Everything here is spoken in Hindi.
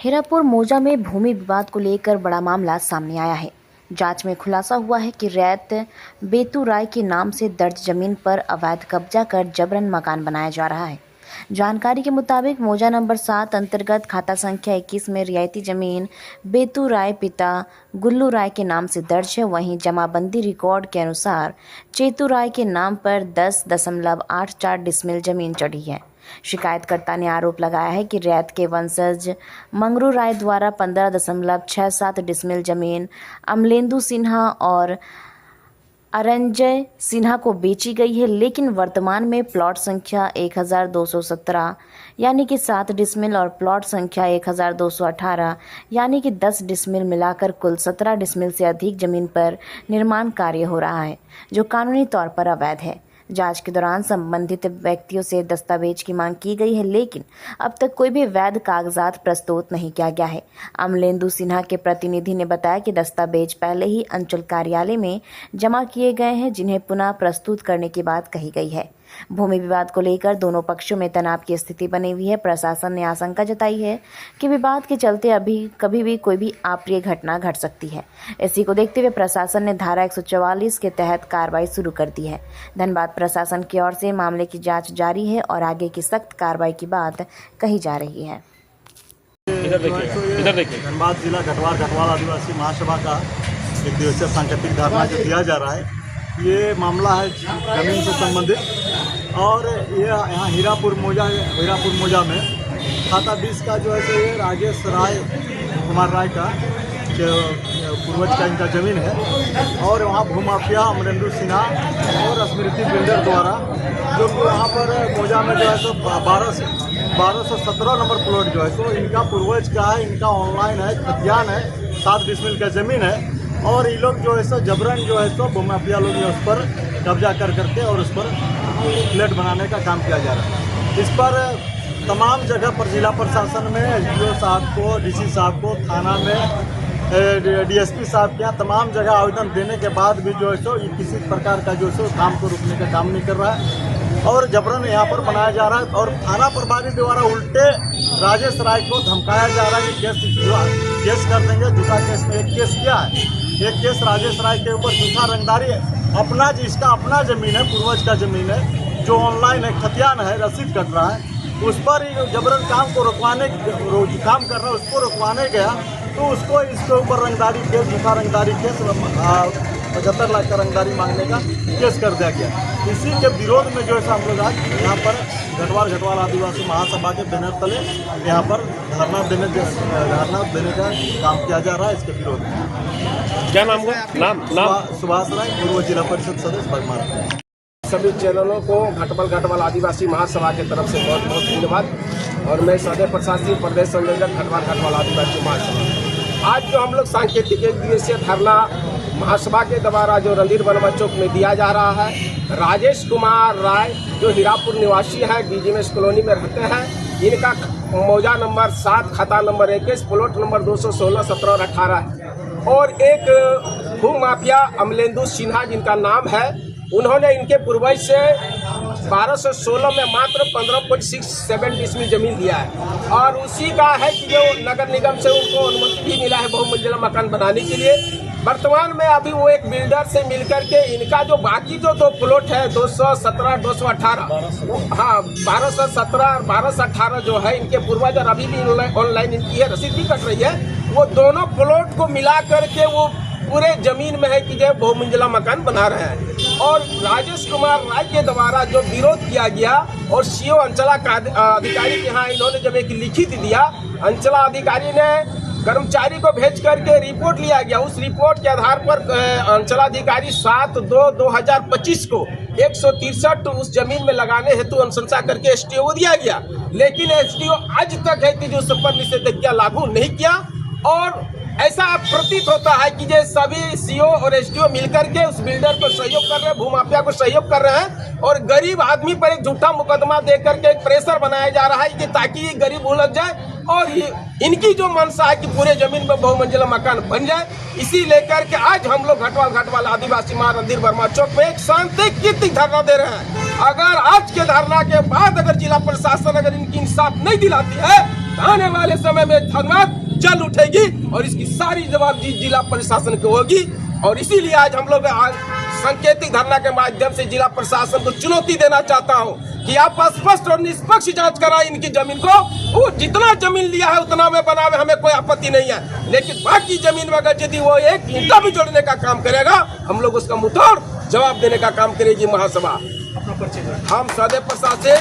हीरापुर मौजा में भूमि विवाद को लेकर बड़ा मामला सामने आया है। जांच में खुलासा हुआ है कि रैत बेतू राय के नाम से दर्ज जमीन पर अवैध कब्जा कर जबरन मकान बनाया जा रहा है। जानकारी के मुताबिक मौजा नंबर 7 अंतर्गत खाता संख्या 21 में रियायती जमीन बेतू राय पिता गुल्लू राय के नाम से दर्ज है। वहीं जमाबंदी रिकॉर्ड के अनुसार चेतू राय के नाम पर 10.84 डिसमिल जमीन चढ़ी है। शिकायतकर्ता ने आरोप लगाया है कि रैत के वंशज मंगरू राय द्वारा 15.67 डिसमिल जमीन अमलेंदु सिन्हा और अरंजय सिन्हा को बेची गई है, लेकिन वर्तमान में प्लॉट संख्या 1217 यानी कि 7 डिसमिल और प्लॉट संख्या 1218 यानी कि 10 डिसमिल मिलाकर कुल 17 डिसमिल से अधिक जमीन पर निर्माण कार्य हो रहा है, जो कानूनी तौर पर अवैध है। जांच के दौरान संबंधित व्यक्तियों से दस्तावेज की मांग की गई है, लेकिन अब तक कोई भी वैध कागजात प्रस्तुत नहीं किया गया है। अमलेंदु सिन्हा के प्रतिनिधि ने बताया कि दस्तावेज पहले ही अंचल कार्यालय में जमा किए गए हैं, जिन्हें पुनः प्रस्तुत करने की बात कही गई है। भूमि विवाद को लेकर दोनों पक्षों में तनाव की स्थिति बनी हुई है। प्रशासन ने आशंका जताई है कि विवाद के चलते कभी भी कोई भी अप्रिय घटना घट सकती है। इसी को देखते हुए प्रशासन ने धारा 144 के तहत कार्रवाई शुरू कर दी है। धनबाद प्रशासन की ओर से मामले की जांच जारी है और आगे की सख्त कार्रवाई की बात कही जा रही है। इधर देखिए, धनबाद जिला गढ़वाल आदिवासी महासभा का एक दिवसीय सांकेतिक धरना जो दिया जा रहा है, ये मामला है जमीन से संबंधित। और ये यहाँ हीरापुर मौजा में खाता 20 का जो है तो ये राजेश राय कुमार राय का जो पूर्वज का इनका ज़मीन है। और वहाँ भूमाफिया अमरेंद्र सिन्हा और स्मृति बिल्डर द्वारा जो वहाँ पर मौजा में जो है तो 1217 नंबर प्लॉट जो है तो इनका पूर्वज का है, इनका ऑनलाइन है, खतियान है, 7 डिसमिल का ज़मीन है। और ये लोग जो है सो जबरन जो है सो भूमाफिया लोग उस पर कब्जा करके और उस पर फ्लैट बनाने का काम किया जा रहा है। इस पर तमाम जगह पर जिला प्रशासन में एसडीओ साहब को, डीसी साहब को, थाना में डीएसपी साहब के यहाँ तमाम जगह आवेदन देने के बाद भी जो है सो किसी प्रकार का जो है सो काम को रुकने का काम नहीं कर रहा है और जबरन यहाँ पर बनाया जा रहा है। और थाना प्रभारी द्वारा उल्टे राजेश राय को धमकाया जा रहा है कि केस कर देंगे। झूठा केस में एक केस किया है, एक केस राजेश राय के ऊपर झूठा रंगदारी अपना जिसका अपना ज़मीन है, पूर्वज का ज़मीन है, जो ऑनलाइन है, खतियान है, रसीद कट रहा है, उस पर जबरन काम को काम कर रहा है, उसको रुकवाने गया तो उसको इसके ऊपर रंगदारी केस, झूठा रंगदारी केस 75 लाख का रंगदारी मांगने का केस कर दिया गया। इसी के विरोध में जो है हम लोग आज यहाँ पर गढ़वाल आदिवासी महासभा के बैनर तले यहाँ पर धरना देने का काम किया जा रहा है। इसके विरोध में क्या नाम का नाम सुभाष राय, पूर्व जिला परिषद सदस्य बगमार। सभी चैनलों को गढ़वाल आदिवासी महासभा की तरफ से बहुत बहुत धन्यवाद। और मैं सदर प्रशासनिक प्रदेश संयोजक गढ़वाल आदिवासी महासभा। आज जो हम लोग सांकेतिक एक दिवसीय धरना महासभा के द्वारा जो रणधीर वर्मा चौक में दिया जा रहा है, राजेश कुमार राय जो हीरापुर निवासी है, बीजीएमएस कॉलोनी में रहते हैं, इनका मौजा नंबर 7 खाता नंबर 21 प्लॉट नंबर 216, 17 और 18 है। और एक भूमाफिया अमलेंदु सिन्हा जिनका नाम है, उन्होंने इनके पूर्वज से 1216 में मात्र 15.67 डिसमिल जमीन दिया है। और उसी का है कि जो नगर निगम से उनको अनुमति भी मिला है बहुमंजिला मकान बनाने के लिए। वर्तमान में अभी वो एक बिल्डर से मिलकर के इनका जो बाकी जो 2 प्लॉट है 217, 218, हाँ 1217 और 1218 जो है इनके पूर्वज और अभी भी ऑनलाइन इनकी है, रसीद भी कट रही है, वो दोनों प्लॉट को मिला करके वो पूरे जमीन में है कि जो बहुमंजिला मकान बना रहे हैं। और राजेश कुमार राय के द्वारा जो विरोध किया गया और सीओ अंचला अधिकारी के यहाँ इन्होंने जब एक लिखित दिया, अंचला अधिकारी ने कर्मचारी को भेज करके रिपोर्ट लिया गया। उस रिपोर्ट के आधार पर अंचलाधिकारी 7/2/2025 को 163 उस जमीन में लगाने हेतु अनुशंसा करके एसडीओ को दिया गया, लेकिन एसडीओ आज तक है कि जो संपत्ति निषेधाज्ञा लागू नहीं किया। और ऐसा प्रतीत होता है कि ये सभी सीओ और एसडीओ मिलकर के उस बिल्डर को सहयोग कर रहे हैं, भूमाफिया को सहयोग कर रहे हैं और गरीब आदमी पर एक झूठा मुकदमा देकर के एक प्रेशर बनाया जा रहा है कि ताकि ये गरीब उलझ जाए और इनकी जो मनसा है कि पूरे जमीन पर बहुमंजिला मकान बन जाए। इसी लेकर के आज हम लोग गढ़वाल आदिवासी रणधीर वर्मा चौक में एक सांकेतिक धरना दे रहे हैं। अगर आज के धरना के बाद अगर जिला प्रशासन अगर इनकी इंसाफ नहीं दिलाती है आने वाले समय में धनबाद जल उठेगी और इसकी सारी जवाबदेही जिला प्रशासन की होगी। और इसीलिए आज हम लोग सांकेतिक धरना के माध्यम से जिला प्रशासन को चुनौती देना चाहता हूं कि आप स्पष्ट और निष्पक्ष जांच कराएं इनकी जमीन को। वो जितना जमीन लिया है उतना में बनावे, हमें कोई आपत्ति नहीं है, लेकिन बाकी जमीन में अगर यदि वो एक ईंटा भी जोड़ने का काम करेगा हम लोग उसका मुंहतोड़ जवाब देने का काम करेगी महासभा। हम सदैव प्रशासन